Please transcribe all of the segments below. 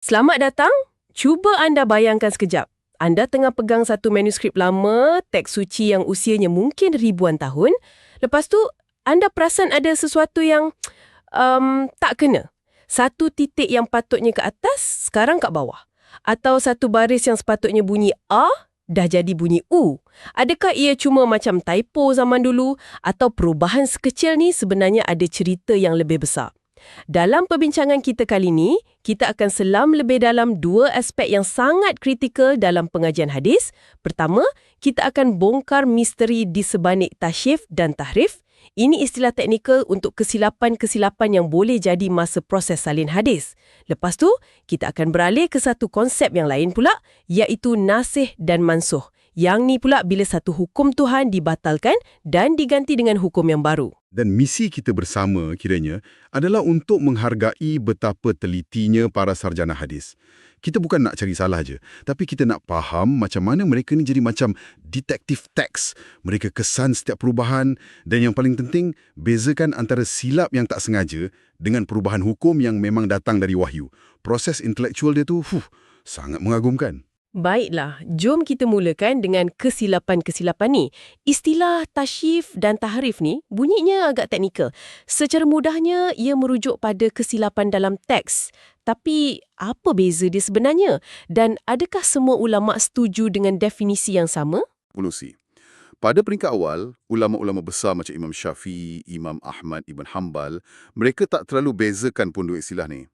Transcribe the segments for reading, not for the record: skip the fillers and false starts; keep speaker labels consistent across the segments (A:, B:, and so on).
A: Selamat datang. Cuba anda bayangkan sekejap. Anda tengah pegang satu manuskrip lama, teks suci yang usianya mungkin ribuan tahun. Lepas tu, anda perasan ada sesuatu yang tak kena. Satu titik yang patutnya ke atas, sekarang kat bawah. Atau satu baris yang sepatutnya bunyi A, dah jadi bunyi U. Adakah ia cuma macam typo zaman dulu? Atau perubahan sekecil ni sebenarnya ada cerita yang lebih besar? Dalam perbincangan kita kali ini, kita akan selam lebih dalam dua aspek yang sangat kritikal dalam pengajian hadis. Pertama, kita akan bongkar misteri di sebalik tasyif dan tahrif. Ini istilah teknikal untuk kesilapan-kesilapan yang boleh jadi masa proses salin hadis. Lepas tu, kita akan beralih ke satu konsep yang lain pula, iaitu nasih dan mansuh. Yang ni pula bila satu hukum Tuhan dibatalkan dan diganti dengan hukum yang baru.
B: Dan misi kita bersama kiranya adalah untuk menghargai betapa telitinya para sarjana hadis. Kita bukan nak cari salah je, tapi kita nak faham macam mana mereka ni jadi macam detektif teks. Mereka kesan setiap perubahan dan yang paling penting, bezakan antara silap yang tak sengaja dengan perubahan hukum yang memang datang dari wahyu. Proses intelektual dia tu sangat mengagumkan.
A: Baiklah, jom kita mulakan dengan kesilapan-kesilapan ni. Istilah tasyif dan tahrif ni bunyinya agak teknikal. Secara mudahnya, ia merujuk pada kesilapan dalam teks. Tapi, apa beza dia sebenarnya? Dan adakah semua ulama' setuju dengan definisi yang sama?
C: Evolusi. Pada peringkat awal, ulama-ulama besar macam Imam Syafi'i, Imam Ahmad Ibn Hanbal, mereka tak terlalu bezakan pun dua istilah ni.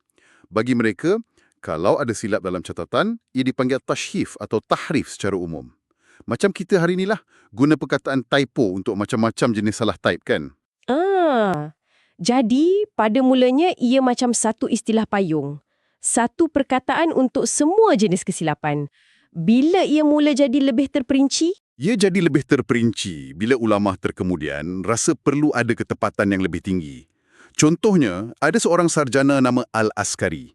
C: Bagi mereka, kalau ada silap dalam catatan, ia dipanggil tashyif atau tahrif secara umum. Macam kita hari inilah, guna perkataan typo untuk macam-macam jenis salah type kan?
A: Jadi pada mulanya ia macam satu istilah payung. Satu perkataan untuk semua jenis kesilapan. Bila ia mula jadi lebih terperinci?
C: Ia jadi lebih terperinci bila ulama terkemudian rasa perlu ada ketepatan yang lebih tinggi. Contohnya, ada seorang sarjana nama Al-Askari.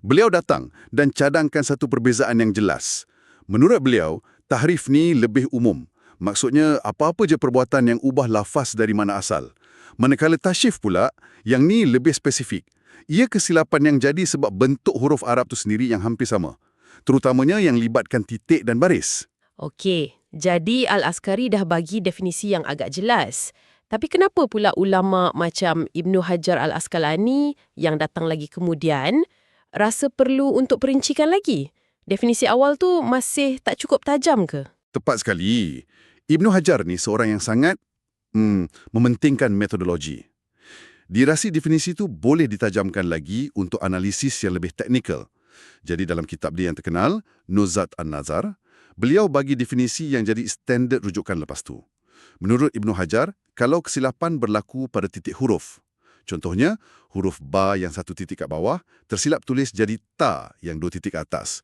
C: Beliau datang dan cadangkan satu perbezaan yang jelas. Menurut beliau, tahrif ni lebih umum. Maksudnya, apa-apa je perbuatan yang ubah lafaz dari mana asal. Manakala tasyif pula, yang ni lebih spesifik. Ia kesilapan yang jadi sebab bentuk huruf Arab tu sendiri yang hampir sama. Terutamanya yang libatkan titik dan baris.
A: Okey, jadi Al-Askari dah bagi definisi yang agak jelas. Tapi kenapa pula ulama macam Ibnu Hajar Al-Asqalani yang datang lagi kemudian rasa perlu untuk perincikan lagi? Definisi awal tu masih tak cukup tajam ke?
C: Tepat sekali. Ibnu Hajar ni seorang yang sangat mementingkan metodologi. Dia rasa definisi itu boleh ditajamkan lagi untuk analisis yang lebih teknikal. Jadi dalam kitab dia yang terkenal, Nuzhat An-Nazar, beliau bagi definisi yang jadi standard rujukan lepas tu. Menurut Ibnu Hajar, kalau kesilapan berlaku pada titik huruf, contohnya, huruf ba yang satu titik kat bawah, tersilap tulis jadi ta yang dua titik atas.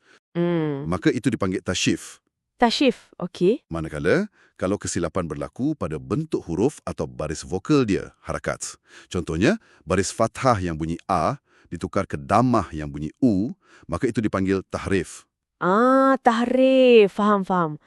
C: Maka itu dipanggil tasyif.
A: Tasyif, okey.
C: Manakala, kalau kesilapan berlaku pada bentuk huruf atau baris vokal dia, harakat. Contohnya, baris fathah yang bunyi A ditukar ke dammah yang bunyi U, maka itu dipanggil tahrif.
A: Tahrif. Faham.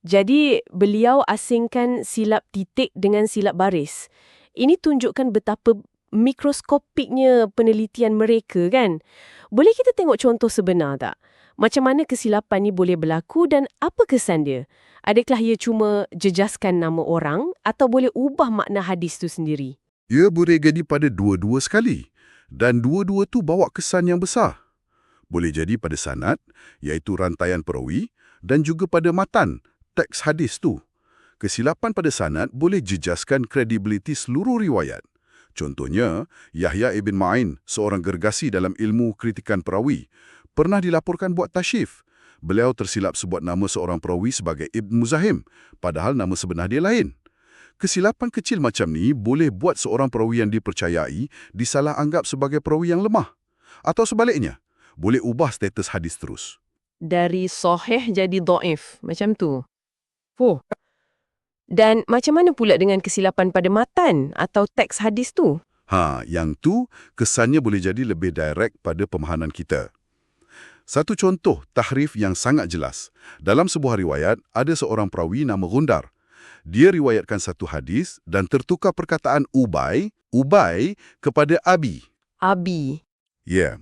A: Jadi, beliau asingkan silap titik dengan silap baris. Ini tunjukkan betapa mikroskopiknya penelitian mereka kan? Boleh kita tengok contoh sebenar tak? Macam mana kesilapan ni boleh berlaku dan apa kesan dia? Adakah ia cuma jejaskan nama orang atau boleh ubah makna hadis tu sendiri?
C: Ia boleh jadi pada dua-dua sekali. Dan dua-dua tu bawa kesan yang besar. Boleh jadi pada sanad, iaitu rantaian perawi, dan juga pada matan, teks hadis tu. Kesilapan pada sanad boleh jejaskan kredibiliti seluruh riwayat. Contohnya, Yahya ibn Ma'in, seorang gergasi dalam ilmu kritikan perawi, pernah dilaporkan buat tasyif. Beliau tersilap sebut nama seorang perawi sebagai Ibn Muzahim, padahal nama sebenar dia lain. Kesilapan kecil macam ni boleh buat seorang perawi yang dipercayai disalah anggap sebagai perawi yang lemah. Atau sebaliknya, boleh ubah status hadis terus.
A: Dari sahih jadi dhaif, macam tu. Dan macam mana pula dengan kesilapan pada matan atau teks hadis tu?
C: Yang tu kesannya boleh jadi lebih direct pada pemahaman kita. Satu contoh tahrif yang sangat jelas. Dalam sebuah riwayat, ada seorang perawi nama Gundar. Dia riwayatkan satu hadis dan tertukar perkataan Ubay kepada Abi.
A: Abi.
C: Ya.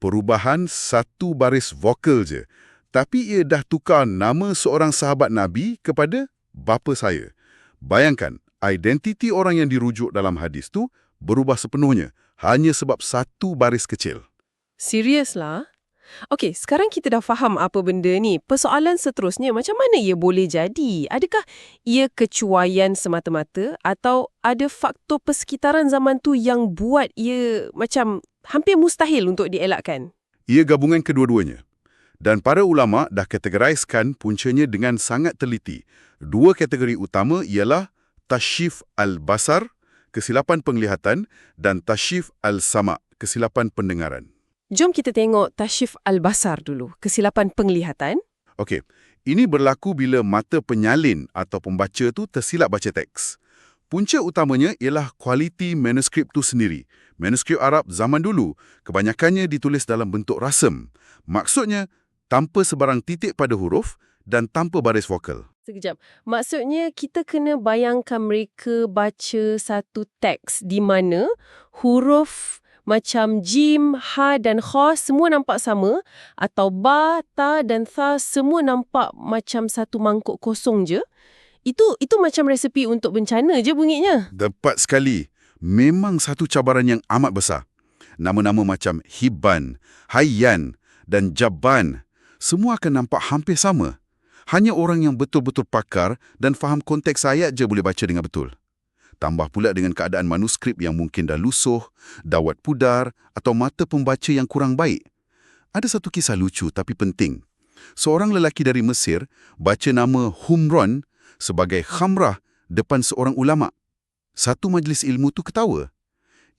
C: Perubahan satu baris vokal je. Tapi ia dah tukar nama seorang sahabat Nabi kepada bapa saya. Bayangkan, identiti orang yang dirujuk dalam hadis tu berubah sepenuhnya hanya sebab satu baris kecil.
A: Serius lah. Okey, sekarang kita dah faham apa benda ni. Persoalan seterusnya, macam mana ia boleh jadi? Adakah ia kecuaian semata-mata atau ada faktor persekitaran zaman tu yang buat ia macam hampir mustahil untuk dielakkan?
C: Ia gabungan kedua-duanya. Dan para ulama' dah kategoriskan puncanya dengan sangat teliti. Dua kategori utama ialah tasyif al-basar, kesilapan penglihatan, dan tasyif al-sama', kesilapan pendengaran.
A: Jom kita tengok tasyif al-basar dulu, kesilapan penglihatan.
C: Okey, ini berlaku bila mata penyalin atau pembaca tu tersilap baca teks. Punca utamanya ialah kualiti manuskrip tu sendiri. Manuskrip Arab zaman dulu kebanyakannya ditulis dalam bentuk rasam. Maksudnya, tanpa sebarang titik pada huruf dan tanpa baris vokal.
A: Sekejap. Maksudnya kita kena bayangkan mereka baca satu teks di mana huruf macam jim, ha dan kha semua nampak sama atau ba, ta dan tha semua nampak macam satu mangkuk kosong je. Itu macam resepi untuk bencana je bunyinya.
C: Tepat sekali. Memang satu cabaran yang amat besar. Nama-nama macam Hibban, Hayyan dan Jabban semua akan nampak hampir sama. Hanya orang yang betul-betul pakar dan faham konteks ayat je boleh baca dengan betul. Tambah pula dengan keadaan manuskrip yang mungkin dah lusuh, dawat pudar atau mata pembaca yang kurang baik. Ada satu kisah lucu tapi penting. Seorang lelaki dari Mesir baca nama Humran sebagai khamrah depan seorang ulama'. Satu majlis ilmu tu ketawa.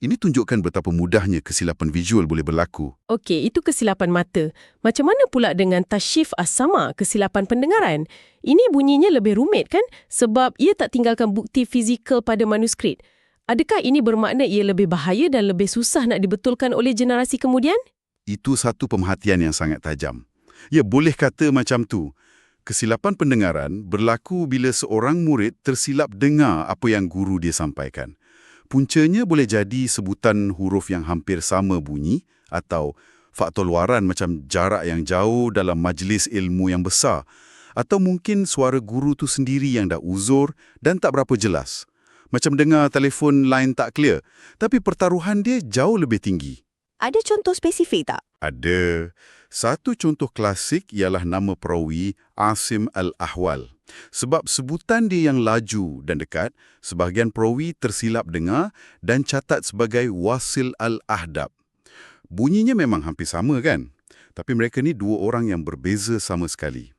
C: Ini tunjukkan betapa mudahnya kesilapan visual boleh berlaku.
A: Okey, itu kesilapan mata. Macam mana pula dengan tasyif as-sama, kesilapan pendengaran? Ini bunyinya lebih rumit kan? Sebab ia tak tinggalkan bukti fizikal pada manuskrip. Adakah ini bermakna ia lebih bahaya dan lebih susah nak dibetulkan oleh generasi kemudian?
C: Itu satu pemerhatian yang sangat tajam. Ya, boleh kata macam tu. Kesilapan pendengaran berlaku bila seorang murid tersilap dengar apa yang guru dia sampaikan. Puncanya boleh jadi sebutan huruf yang hampir sama bunyi atau faktor luaran macam jarak yang jauh dalam majlis ilmu yang besar atau mungkin suara guru tu sendiri yang dah uzur dan tak berapa jelas. Macam dengar telefon line tak clear, tapi pertaruhan dia jauh lebih tinggi.
D: Ada contoh spesifik tak?
C: Ada. Satu contoh klasik ialah nama perawi Asim Al-Ahwal. Sebab sebutan dia yang laju dan dekat, sebahagian perawi tersilap dengar dan catat sebagai Wasil Al-Ahdab. Bunyinya memang hampir sama kan? Tapi mereka ni dua orang yang berbeza sama sekali.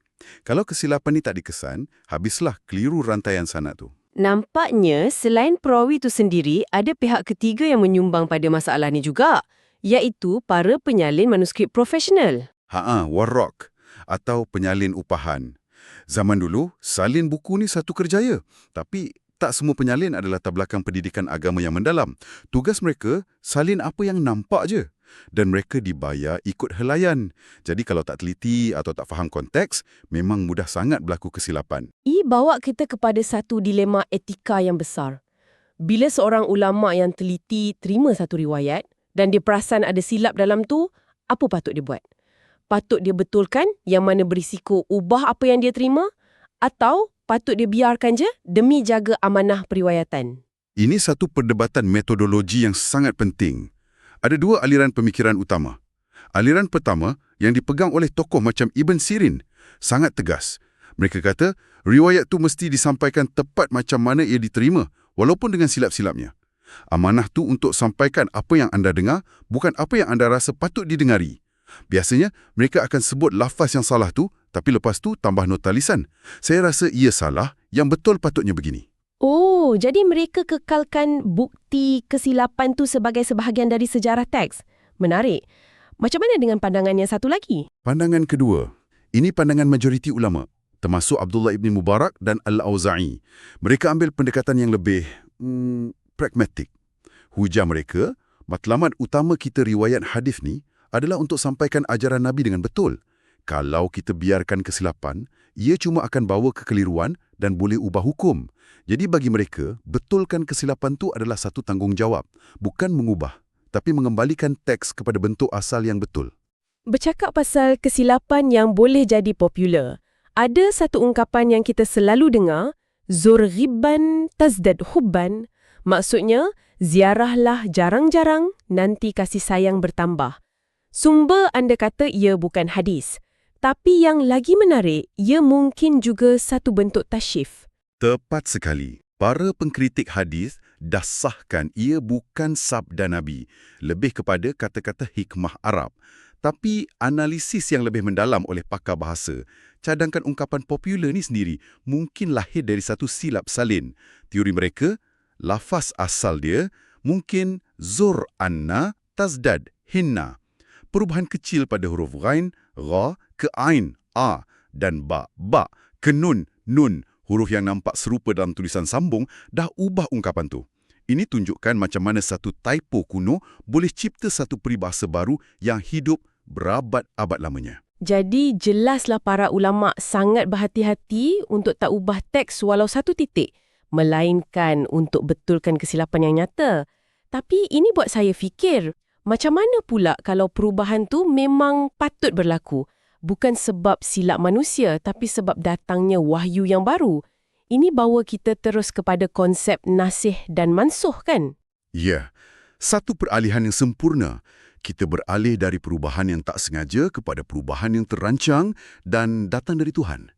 C: Kalau kesilapan ni tak dikesan, habislah keliru rantaian sanad tu.
D: Nampaknya selain perawi itu sendiri, ada pihak ketiga yang menyumbang pada masalah ni juga, iaitu para penyalin manuskrip profesional.
C: Warraq atau penyalin upahan. Zaman dulu, salin buku ni satu kerjaya. Tapi tak semua penyalin adalah latar belakang pendidikan agama yang mendalam. Tugas mereka, salin apa yang nampak je. Dan mereka dibayar ikut helaian. Jadi kalau tak teliti atau tak faham konteks, memang mudah sangat berlaku kesilapan.
A: Ia bawa kita kepada satu dilema etika yang besar. Bila seorang ulama' yang teliti terima satu riwayat dan dia perasan ada silap dalam tu, apa patut dia buat? Patut dia betulkan yang mana berisiko ubah apa yang dia terima atau patut dia biarkan je demi jaga amanah periwayatan?
C: Ini satu perdebatan metodologi yang sangat penting. Ada dua aliran pemikiran utama. Aliran pertama yang dipegang oleh tokoh macam Ibn Sirin sangat tegas. Mereka kata riwayat tu mesti disampaikan tepat macam mana ia diterima walaupun dengan silap-silapnya. Amanah tu untuk sampaikan apa yang anda dengar, bukan apa yang anda rasa patut didengari. Biasanya, mereka akan sebut lafaz yang salah tu, tapi lepas tu tambah nota lisan. Saya rasa ia salah, yang betul patutnya begini.
A: Oh, jadi mereka kekalkan bukti kesilapan tu sebagai sebahagian dari sejarah teks. Menarik. Macam mana dengan pandangan yang satu lagi?
C: Pandangan kedua. Ini pandangan majoriti ulama, termasuk Abdullah ibn Mubarak dan Al-Auza'i. Mereka ambil pendekatan yang lebih pragmatik. Hujah mereka, matlamat utama kita riwayat hadis ni adalah untuk sampaikan ajaran Nabi dengan betul. Kalau kita biarkan kesilapan, ia cuma akan bawa kekeliruan dan boleh ubah hukum. Jadi bagi mereka, betulkan kesilapan tu adalah satu tanggungjawab. Bukan mengubah, tapi mengembalikan teks kepada bentuk asal yang betul.
A: Bercakap pasal kesilapan yang boleh jadi popular, ada satu ungkapan yang kita selalu dengar, zur ghibban tazdad hubban. Maksudnya, ziarahlah jarang-jarang, nanti kasih sayang bertambah. Sumber anda kata ia bukan hadis. Tapi yang lagi menarik, ia mungkin juga satu bentuk tasyif.
C: Tepat sekali. Para pengkritik hadis dah sahkan ia bukan sabda Nabi, lebih kepada kata-kata hikmah Arab. Tapi analisis yang lebih mendalam oleh pakar bahasa, cadangkan ungkapan popular ni sendiri mungkin lahir dari satu silap salin. Teori mereka, lafaz asal dia mungkin zur anna tazdad hinna. Perubahan kecil pada huruf ghain, gha ke ain, a dan ba ke nun, huruf yang nampak serupa dalam tulisan sambung dah ubah ungkapan tu. Ini tunjukkan macam mana satu typo kuno boleh cipta satu peribahasa baru yang hidup berabad-abad lamanya.
A: Jadi jelaslah para ulama' sangat berhati-hati untuk tak ubah teks walau satu titik, melainkan untuk betulkan kesilapan yang nyata. Tapi ini buat saya fikir, macam mana pula kalau perubahan tu memang patut berlaku? Bukan sebab silap manusia, tapi sebab datangnya wahyu yang baru. Ini bawa kita terus kepada konsep nasih dan mansuh, kan?
C: Ya, satu peralihan yang sempurna. Kita beralih dari perubahan yang tak sengaja kepada perubahan yang terancang dan datang dari Tuhan.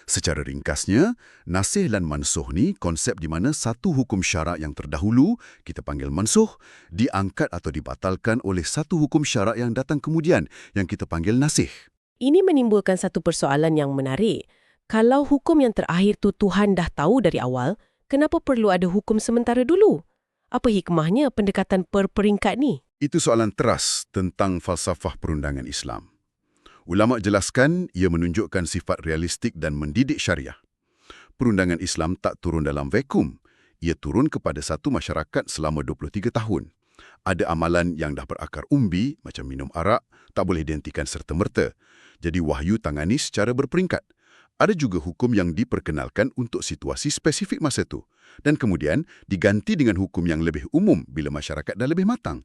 C: Secara ringkasnya, nasih dan mansuh ni konsep di mana satu hukum syarak yang terdahulu, kita panggil mansuh, diangkat atau dibatalkan oleh satu hukum syarak yang datang kemudian, yang kita panggil nasih.
A: Ini menimbulkan satu persoalan yang menarik. Kalau hukum yang terakhir tu Tuhan dah tahu dari awal, kenapa perlu ada hukum sementara dulu? Apa hikmahnya pendekatan per peringkat ni?
C: Itu soalan teras tentang falsafah perundangan Islam. Ulama' jelaskan ia menunjukkan sifat realistik dan mendidik syariah. Perundangan Islam tak turun dalam vakum. Ia turun kepada satu masyarakat selama 23 tahun. Ada amalan yang dah berakar umbi, macam minum arak, tak boleh dihentikan serta-merta. Jadi wahyu tangani secara berperingkat. Ada juga hukum yang diperkenalkan untuk situasi spesifik masa itu. Dan kemudian diganti dengan hukum yang lebih umum bila masyarakat dah lebih matang.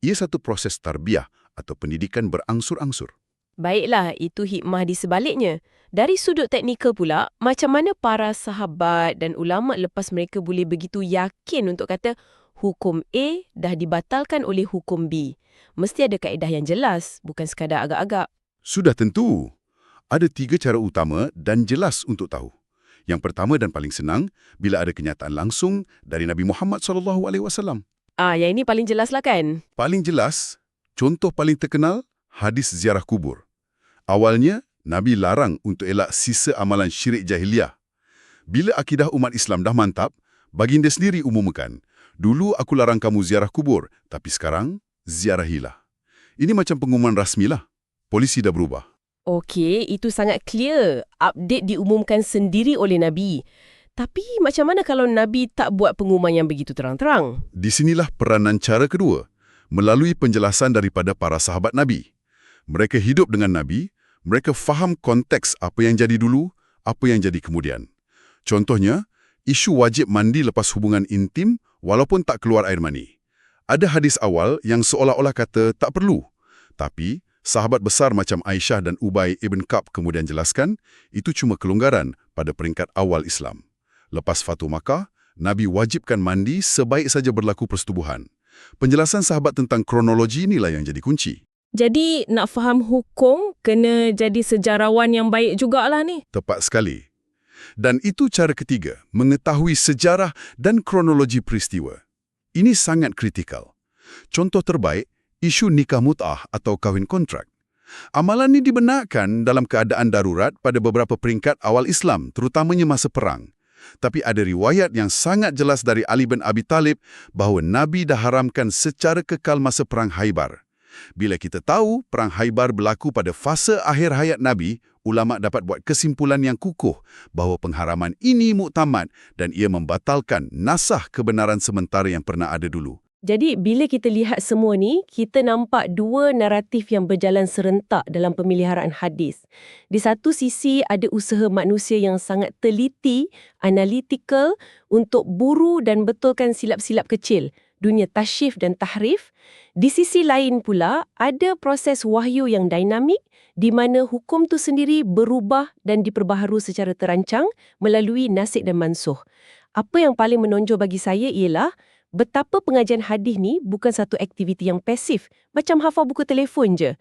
C: Ia satu proses tarbiyah atau pendidikan berangsur-angsur.
A: Baiklah, itu hikmah di sebaliknya. Dari sudut teknikal pula, macam mana para sahabat dan ulama' lepas mereka boleh begitu yakin untuk kata hukum A dah dibatalkan oleh hukum B? Mesti ada kaedah yang jelas, bukan sekadar agak-agak.
C: Sudah tentu. Ada 3 cara utama dan jelas untuk tahu. Yang pertama dan paling senang, bila ada kenyataan langsung dari Nabi Muhammad SAW.
A: Yang ini paling jelas lah kan?
C: Paling jelas, contoh paling terkenal, hadis ziarah kubur. Awalnya, Nabi larang untuk elak sisa amalan syirik jahiliah. Bila akidah umat Islam dah mantap, baginda sendiri umumkan, dulu aku larang kamu ziarah kubur, tapi sekarang ziarahilah. Ini macam pengumuman rasmilah. Polisi dah berubah.
A: Okey, itu sangat clear. Update diumumkan sendiri oleh Nabi. Tapi macam mana kalau Nabi tak buat pengumuman yang begitu terang-terang?
C: Di sinilah peranan cara kedua, melalui penjelasan daripada para sahabat Nabi. Mereka hidup dengan Nabi, mereka faham konteks apa yang jadi dulu, apa yang jadi kemudian. Contohnya, isu wajib mandi lepas hubungan intim walaupun tak keluar air mani. Ada hadis awal yang seolah-olah kata tak perlu. Tapi, sahabat besar macam Aisyah dan Ubay ibn Ka'b kemudian jelaskan, itu cuma kelonggaran pada peringkat awal Islam. Lepas Fatu Makkah, Nabi wajibkan mandi sebaik saja berlaku persetubuhan. Penjelasan sahabat tentang kronologi inilah yang jadi kunci.
E: Jadi nak faham hukum, kena jadi sejarawan yang baik jugalah ni.
C: Tepat sekali. Dan itu cara ketiga, mengetahui sejarah dan kronologi peristiwa. Ini sangat kritikal. Contoh terbaik, isu nikah mut'ah atau kahwin kontrak. Amalan ini dibenarkan dalam keadaan darurat pada beberapa peringkat awal Islam, terutamanya masa perang. Tapi ada riwayat yang sangat jelas dari Ali bin Abi Talib bahawa Nabi dah haramkan secara kekal masa Perang Khaybar. Bila kita tahu Perang Khaybar berlaku pada fasa akhir hayat Nabi, ulama' dapat buat kesimpulan yang kukuh bahawa pengharaman ini muktamad dan ia membatalkan nasah kebenaran sementara yang pernah ada dulu.
A: Jadi, bila kita lihat semua ni, kita nampak dua naratif yang berjalan serentak dalam pemeliharaan hadis. Di satu sisi, ada usaha manusia yang sangat teliti, analytical, untuk buru dan betulkan silap-silap kecil.
D: dunia tasyif dan tahrif. Di sisi lain pula, ada proses wahyu yang dinamik di mana hukum tu sendiri berubah dan diperbaharui secara terancang melalui nasikh dan mansuh. Apa yang paling menonjol bagi saya ialah betapa pengajian hadis ni bukan satu aktiviti yang pasif, macam hafal buku telefon je.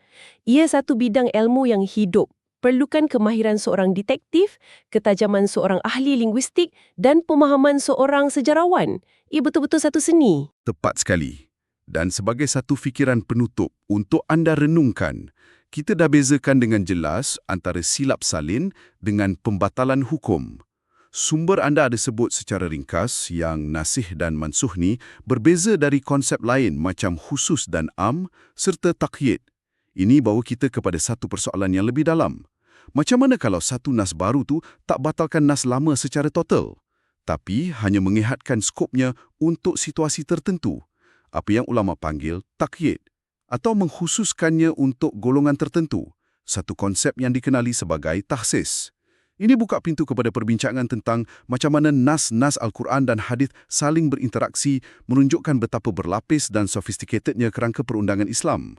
D: Ia satu bidang ilmu yang hidup. Perlukan kemahiran seorang detektif, ketajaman seorang ahli linguistik dan pemahaman seorang sejarawan. Ia betul-betul satu seni.
C: Tepat sekali. Dan sebagai satu fikiran penutup untuk anda renungkan, kita dah bezakan dengan jelas antara silap salin dengan pembatalan hukum. Sumber anda ada sebut secara ringkas yang nasikh dan mansuh ni berbeza dari konsep lain macam khusus dan am serta taqyid. Ini bawa kita kepada satu persoalan yang lebih dalam. Macam mana kalau satu nas baru tu tak batalkan nas lama secara total, tapi hanya mengihatkan skopnya untuk situasi tertentu, apa yang ulama panggil taqyid, atau mengkhususkannya untuk golongan tertentu, satu konsep yang dikenali sebagai tahsis. Ini buka pintu kepada perbincangan tentang macam mana nas-nas Al-Quran dan hadis saling berinteraksi, menunjukkan betapa berlapis dan sofistikatednya kerangka perundangan Islam.